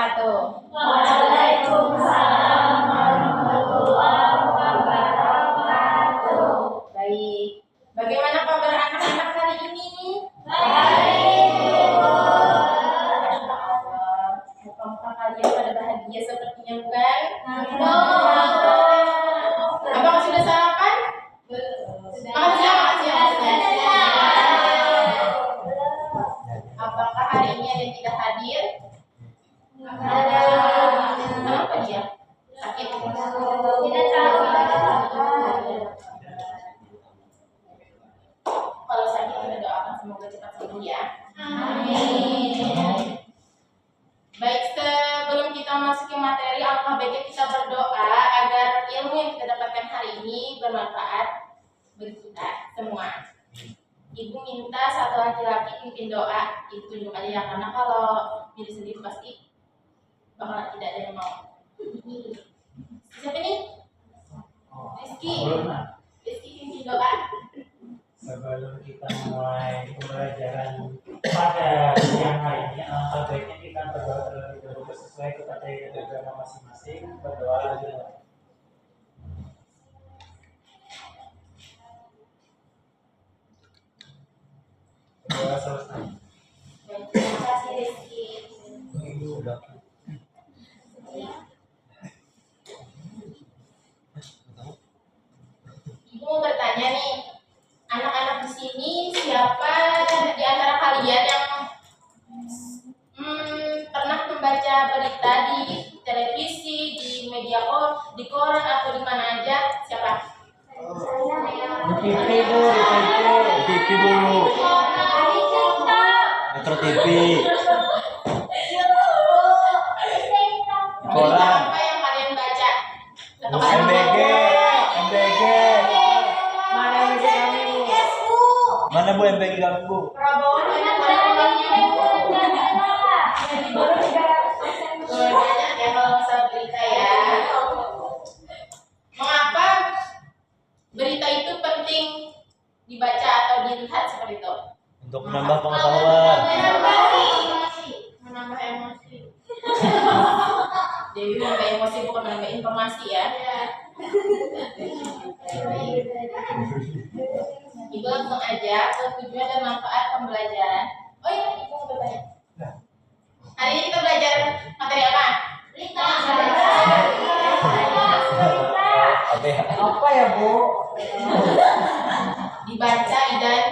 wabarakatuh. Waalaikumsalam warahmatullahi wabarakatuh. Baik. Bagaimana kabar anak-anak hari ini? Baik. Masya Allah. Muka-muka kalian pada bahagia sepertinya bukan? Apakah sudah sarapan? Makasih ya. Apakah hari ini ada yang tidak hadir? Ada. Kenapa dia? Sakit? Tidak tahu. Kalau sakit kita doakan semoga cepat sembuh ya. Amin. Baik, sebelum kita masuk ke materi, alangkah baiknya kita berdoa agar ilmu yang kita dapatkan hari ini bermanfaat bagi kita semua. Ibu minta satu laki-laki pimpin doa. Ibu tunjuk aja ya, karena kalau diri sendiri pasti bakal tidak ada yang mau. Siapa nih? Rizky. Rizky pimpin doa. Sebelum kita mulai pembelajaran pada siang hari ini, alangkah baiknya kita berdoa terlebih dahulu sesuai kepada agama masing-masing. Berdoa aja. Berdoa selesai. Terima kasih Rizky. Ibu udah. Ibu mau bertanya nih, anak-anak di sini siapa di antara kalian yang pernah membaca berita di televisi, di media di koran atau di mana aja? Siapa? Di TV bu, di TV bu, Metro TV, koran, Berita apa yang kalian baca? Atau kalian MBG, MBG. Mana bu MBG kamu bu? Prabowo banyak banyak ya kalau masalah berita ya. Mengapa berita itu penting dibaca atau dilihat seperti itu? Untuk menambah pengetahuan. Menambah emosi. Dewi menambah emosi bukan menambah informasi ya. Ibu langsung aja ke tujuan dan manfaat pembelajaran. Oh iya, ibu mau bertanya. Hari ini kita belajar materi apa? Apa ya bu? Dibaca dan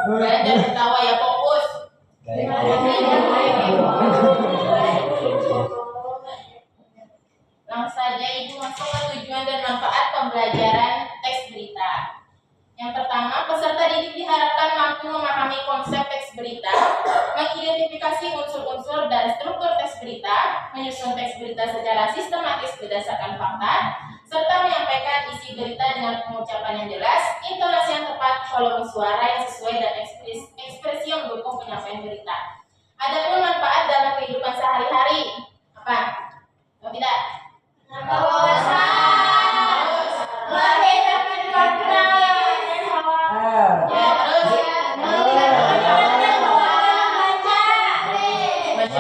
belajar ketawa ya, fokus. Langsung saja ibu masuk ke tujuan dan manfaat pembelajaran teks berita. Yang pertama, peserta didik diharapkan mampu memahami konsep teks berita, mengidentifikasi unsur-unsur dan struktur teks berita, menyusun teks berita secara sistematis berdasarkan fakta, serta menyampaikan isi berita dengan pengucapan yang jelas, intonasi yang tepat, volume suara yang sesuai dan ekspresi yang mendukung penyampaian berita. Adapun manfaat dalam kehidupan sehari-hari, apa? Atau tidak?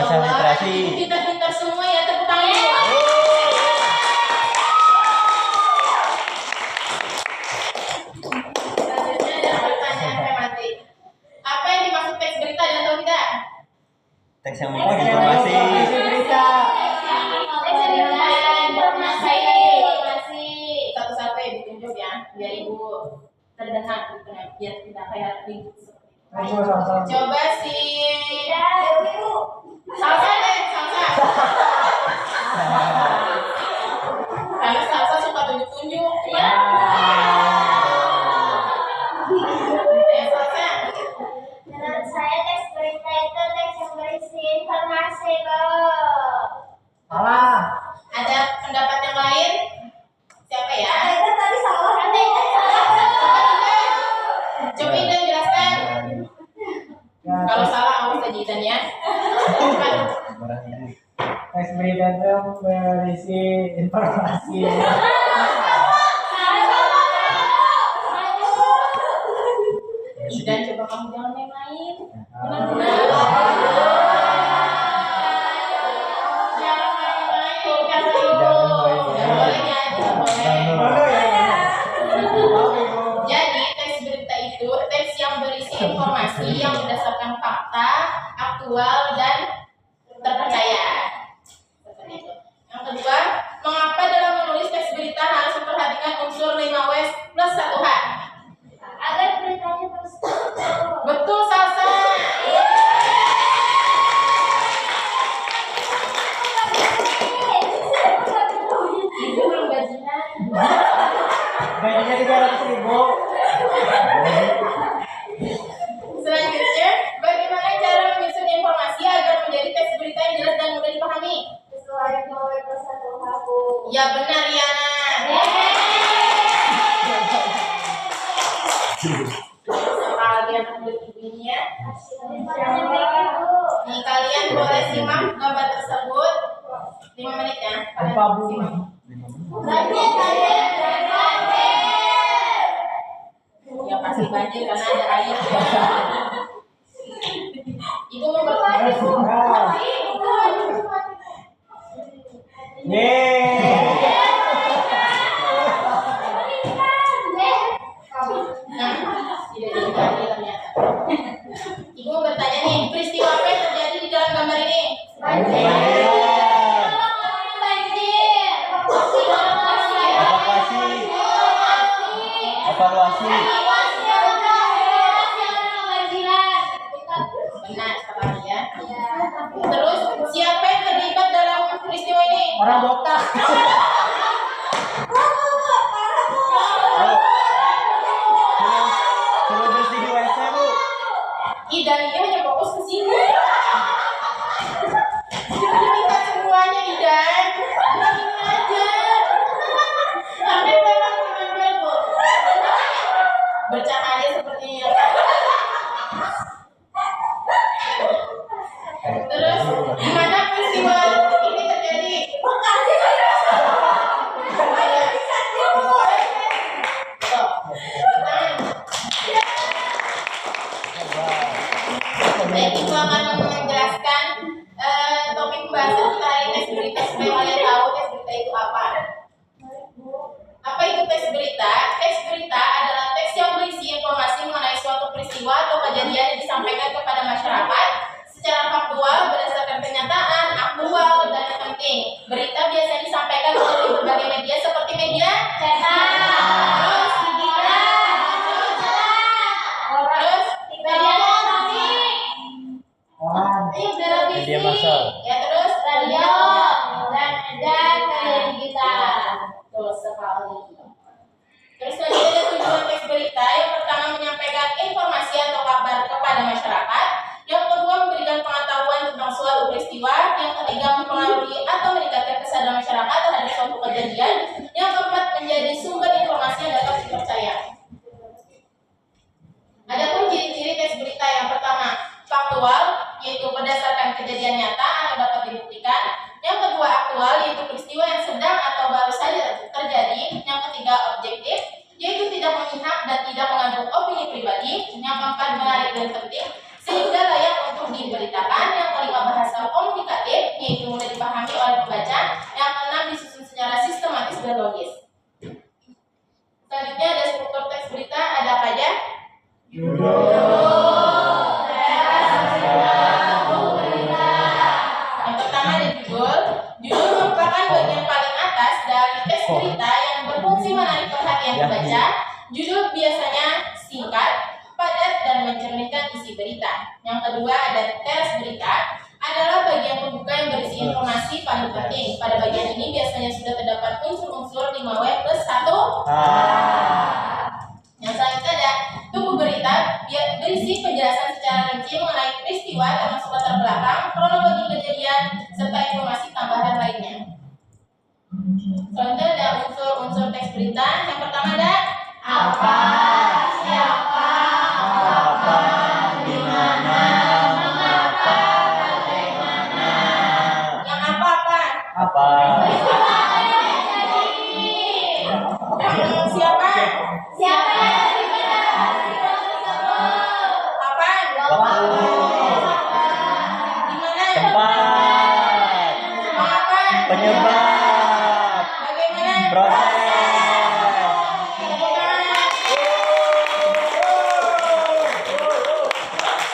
Masa literasi. Pintar-pintar semua ya, tepuk tangan. Selanjutnya ada pertanyaan tematik. Apa yang dimaksud teks berita dan tahu tidak? Teks yang membuat informasi. Informasi. Satu-satu ya ditunjuk ya, biar ibu terdengar gitu ya, biar tidak kayak ribut seperti itu. Coba si salsa deh, salsa. Karena salsa suka tunjuk-tunjuk. Ya. Salsa. Menurut saya teks berita itu teks yang berisi informasi kok. Salah. Ada pendapat yang lain? Siapa ya? Itu tadi salah. Coba Idan jelaskan. Kalau salah awas aja Idan ya. Teks berita itu berisi informasi. Dan coba kamu jangan main-main. Ah. Jangan main-main, karena itu Jangan main. nggak boleh ya, tidak boleh. Boleh ya. Oke, Bu. Jadi teks berita itu teks yang berisi informasi yang berdasarkan fakta, aktual dan terpercaya. Seperti itu. Yang kedua, mengapa dalam menulis teks berita harus memperhatikan unsur 5W plus 1H? Agar beritanya terus terus. Betul, Salsa. Ibu belum gajian. Gajinya 300.000. Selanjutnya, bagaimana cara menyusun informasi agar menjadi teks berita yang jelas dan mudah dipahami? Sesuai nomor satu aku. Ya benar, Yana. Kalian ambil ini ya. Nih kalian boleh simak gambar tersebut 5 menit ya. Kalian Apa, Bu? simak. Ya pasti banjir karena ada air. Ibu mau bertanya. Yeay. Nah, tidak jadi banjir ternyata. Ibu mau bertanya nih, peristiwa apa yang terjadi di dalam gambar ini? Evaluasi. Benar sekali ya. Terus siapa yang terlibat dalam peristiwa ini? Orang botak. Suruh bersih di WC, Bu. Ih, dan dia hanya fokus ke sini. Kita semuanya Idan. Ini aja. Sampai memang benar Bu. Bercahaya sepertinya. Terus di mana peristiwa ini terjadi? Baik, Ibu akan menjelaskan topik pembahasan kita hari ini, teks berita, supaya kalian tahu teks berita itu apa. Apa itu teks berita? Teks berita adalah teks yang berisi informasi mengenai suatu peristiwa atau kejadian yang disampaikan kepada masyarakat secara faktual berdasarkan kenyataan, aktual, dan yang penting. Berita biasanya disampaikan melalui berbagai media seperti media cetak, terus Media massal. ya terus radio dan media digital. Betul sekali. Terus selanjutnya ada tujuan teks berita. Yang pertama menyampaikan informasi atau kabar kepada masyarakat. Yang kedua memberikan pengetahuan tentang suatu peristiwa. Yang ketiga mempengaruhi atau meningkatkan kesadaran masyarakat terhadap suatu kejadian. Yang keempat menjadi sumber informasi yang dapat dipercaya. Adapun ciri-ciri teks berita yang pertama faktual, yaitu berdasarkan kejadian nyata atau dapat dibuktikan. Yang kedua aktual, yaitu peristiwa yang sedang atau baru saja terjadi. Yang ketiga objektif, yaitu tidak memihak dan tidak mengandung opini pribadi. Yang keempat menarik dan penting, sehingga layak untuk diberitakan. Yang kelima bahasa komunikatif, yaitu mudah dipahami oleh pembaca. Yang keenam disusun secara sistematis dan logis. Selanjutnya ada struktur teks berita, ada apa aja? Yang pertama ada judul. Judul merupakan bagian paling atas dari teks berita yang berfungsi menarik perhatian pembaca. Judul biasanya singkat, padat, dan mencerminkan isi berita. Yang kedua ada teks berita, adalah bagian pembuka yang berisi informasi paling penting. Pada bagian ini biasanya sudah terdapat unsur-unsur 5W plus 1. Yang selanjutnya ada tubuh berita, berisi penjelasan secara rinci mengenai peristiwa termasuk latar belakang, kronologi kejadian, serta informasi tambahan lainnya. Selanjutnya ada unsur-unsur teks berita. Yang pertama ada apa, siapa, kapan, di mana, mengapa, bagaimana. Yang apa? Apa? Yang siapa? Siapa yang terlibat dalam peristiwa tersebut? Gimana? Tempat. Apa? Penyebab. Bagaimana? Proses. Tepuk tangan.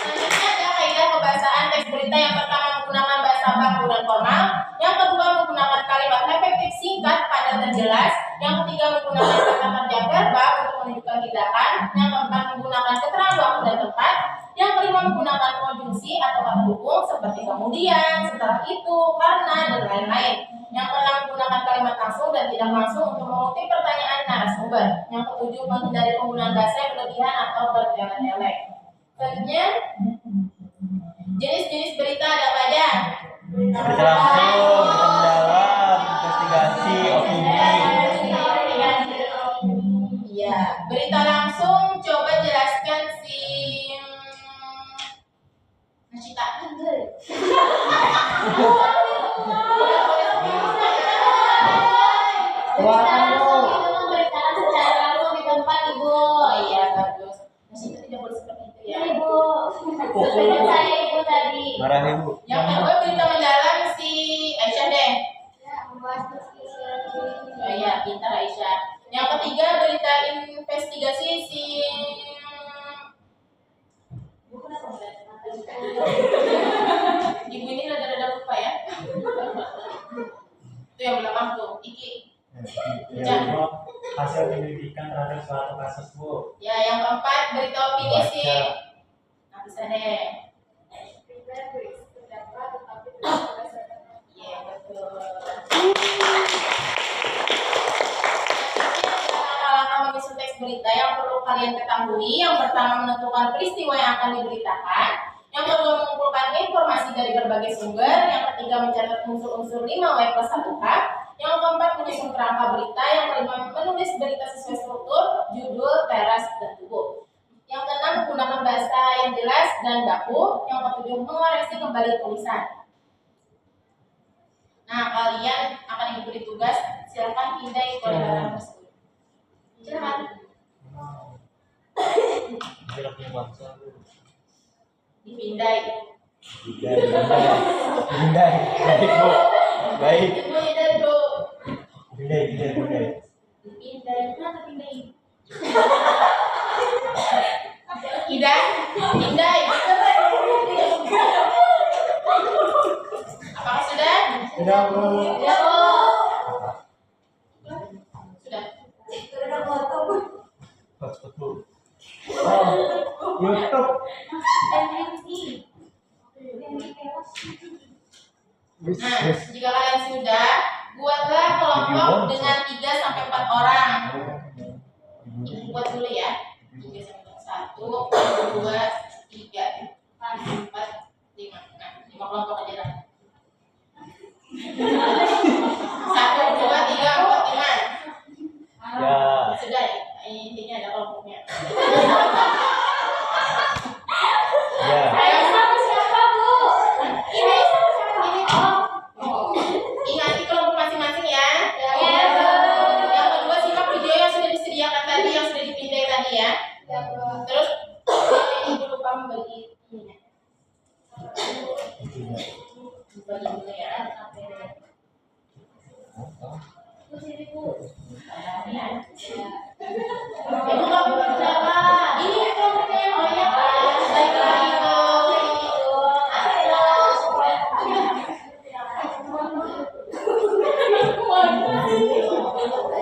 Selanjutnya ada kaidah kebahasaan teks berita. Yang pertama menggunakan bahasa baku dan formal. Yang kedua menggunakan kalimat efektif, singkat, padat dan jelas. Yang ketiga menggunakan kata kerja verbal untuk menunjukkan tindakan. Yang keempat menggunakan keterangan waktu dan tempat. Yang kelima menggunakan konjungsi atau kata dukung seperti kemudian, setelah itu, karena dan lain-lain. Yang keenam menggunakan kalimat langsung dan tidak langsung untuk mengutip pertanyaan narasumber. Yang ketujuh menghindari penggunaan bahasa yang berlebihan atau bertele-tele. Selanjutnya, jenis-jenis berita ada apa aja? Berita langsung, mendalam, investigasi, opini. Iya, berita langsung coba jelaskan si Nacita. Memberitakan secara langsung di tempat, Ibu. Oh iya, bagus. Nacita tidak boleh seperti itu ya. Ibu. Ingat saya Ibu tadi. Marah ibu. Yang kedua berita mendalam si Aisyah deh. Ya, membahas diskusi. Oh iya, pintar Aisyah. Yang ketiga berita investigasi si Ibu ini rada-rada lupa ya. Itu yang belakang tuh, Iki. Ya, Bu. Hasil penyelidikan terhadap suatu kasus, Bu. Ya, yang keempat berita opini si. Baca. Nah, bisa deh. Iya, betul. Langkah-langkah menyusun teks berita yang perlu kalian ketahui. Yang pertama menentukan peristiwa yang akan diberitakan. Yang kedua mengumpulkan informasi dari berbagai sumber. Yang ketiga mencatat unsur-unsur 5W+1H. Yang keempat menyusun kerangka berita. Yang kelima menulis berita sesuai struktur, judul, teras, dan tubuh. Yang keenam menggunakan bahasa yang jelas dan baku. Yang ketujuh mengoreksi kembali tulisan. Nah, kalian akan diberi tugas, silakan pindai koordinator tersebut. Silakan. Tidak punya bangsa. Dipindai. Bindai. Baik bu. Baik. Dipindai dulu. Bindai. Dipindai. Kenapa pindai? Tidak. Pindai. Apakah sudah? Sudah, Bu. Sudah, Bu. Sudah. Hotspot bu. Oh, YouTube. Nah, jika kalian sudah, buatlah kelompok dengan 3 sampai 4 orang. Buat dulu ya. 3 sampai 1, 2, 3, 4, 5. Nah, 5 kelompok aja lah. 1, 2, 3, 4, 5. Ya. Sudah, intinya ada kelompoknya. Ya. Saya sama siapa, Bu? Ini. Oh. Ingati kelompok masing-masing ya. Ya, Bu. Yang kedua simak video yang sudah disediakan tadi, yang sudah dipindai tadi ya. Ya, Bu. Terus Ibu lupa membagi ininya. Bagi dulu ya. Bu, sini, Bu. Ya. Ibu nggak boleh berapa? Ini kelompoknya yang banyak. Baiklah itu.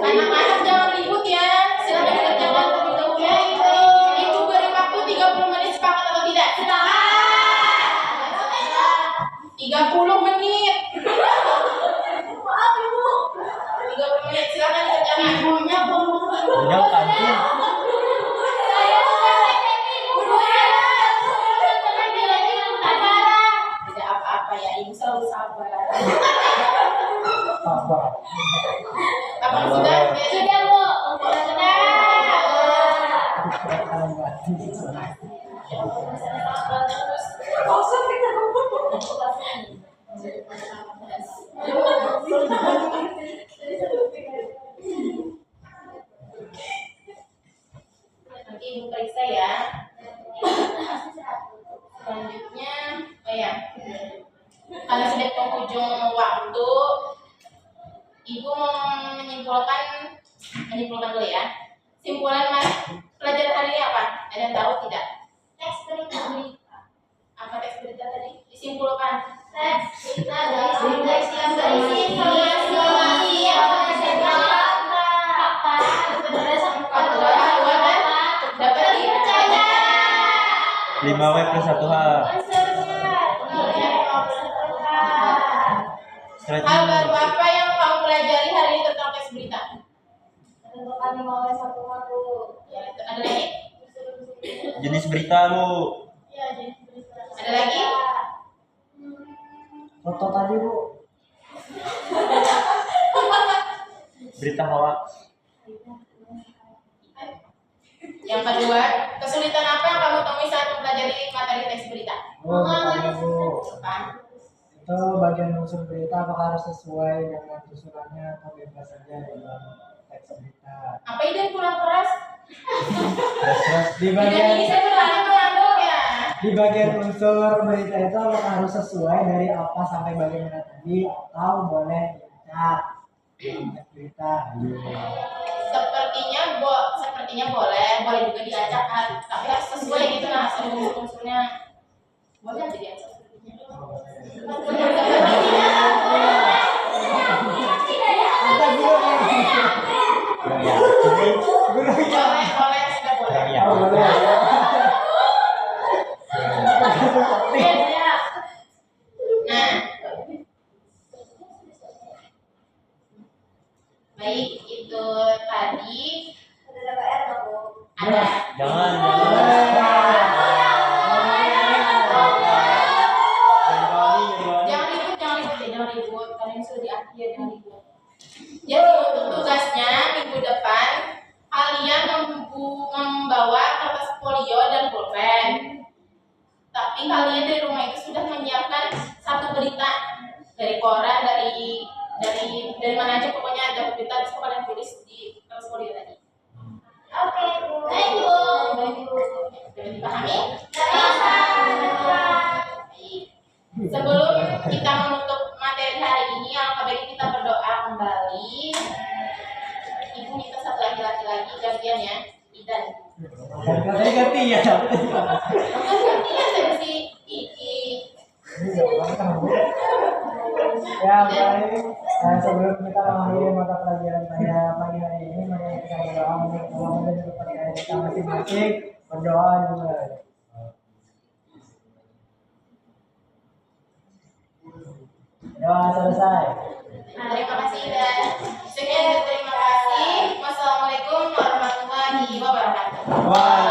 Anak-anak jangan ribut ya. Silakan dikerjakan terlebih dahulu ya. Ibu beri waktu 30 menit, sepakat atau tidak? Sepakat. 30 menit. Maaf Ibu. 30 menit, silakan dikerjakan. Ibunya Punya kantin. tidak apa-apa ya, Ibu selalu sabar. Sabar. Apa sudah? Sudah, Bu. Sudah. Nanti Ibu periksa ya. karena sudah penghujung waktu, Ibu mau menyimpulkan dulu ya. Simpulan pelajaran hari ini apa? Ada yang tahu tidak? Teks berita. Apa teks berita tadi? Disimpulkan. Teks berita adalah teks yang berisi informasi yang berdasarkan fakta berdasarkan Fakta dan dapat dipercaya. 5W plus 1H. Strategi. hal baru apa yang kamu pelajari hari ini tentang teks berita? Tentukan 5W1 waktu. Ya, ada lagi? Jenis berita, Bu. Ya, jadi berita. Ada lagi? Foto tadi Bu. Berita hoax. Yang kedua, kesulitan apa yang kamu temui saat mempelajari materi teks berita? Oh, tadi Bu. Apa? Itu bagian unsur berita apakah harus sesuai dengan susunannya atau bebas saja dalam teks berita. Apa ide kurang keras? Terus di Ide ini bagian saya berani mengantuk ya. di bagian unsur berita itu apakah harus sesuai dari apa sampai bagaimana tadi atau boleh diacak dalam teks berita. Sepertinya boleh juga diacak, tapi harus sesuai gitu nah hasil unsur-unsurnya. Boleh aja diacak sepertinya. Ya. Boleh, sudah boleh. Ya. Oh, boleh. Nah, baik itu tadi Ada PR nggak, Bu? ada. Jangan. Jangan ribut. Kalian sudah di akhir, jangan ribut. Jadi untuk tugasnya minggu depan kalian membawa kertas folio dan pulpen. Tapi kalian dari rumah itu sudah menyiapkan satu berita dari koran, dari mana aja pokoknya ada berita bisa kalian tulis di kertas folio tadi. Oke, Bu. Baik, Bu. Sudah dipahami? Baik. Sebelum kita menutup materi hari ini, alangkah baiknya kita berdoa kembali. Ibu minta satu laki-laki lagi gantian ya, Idan. Ganti ya. Gantian dari si Iki. Ya baik. Sebelum kita mengakhiri mata pelajaran pada pagi hari ini, mari kita berdoa untuk Allah dan kepada kita masing-masing. Berdoa juga. Doa selesai. Terima kasih Idan. Sekian, terima kasih. Wassalamualaikum warahmatullahi wabarakatuh. Wah.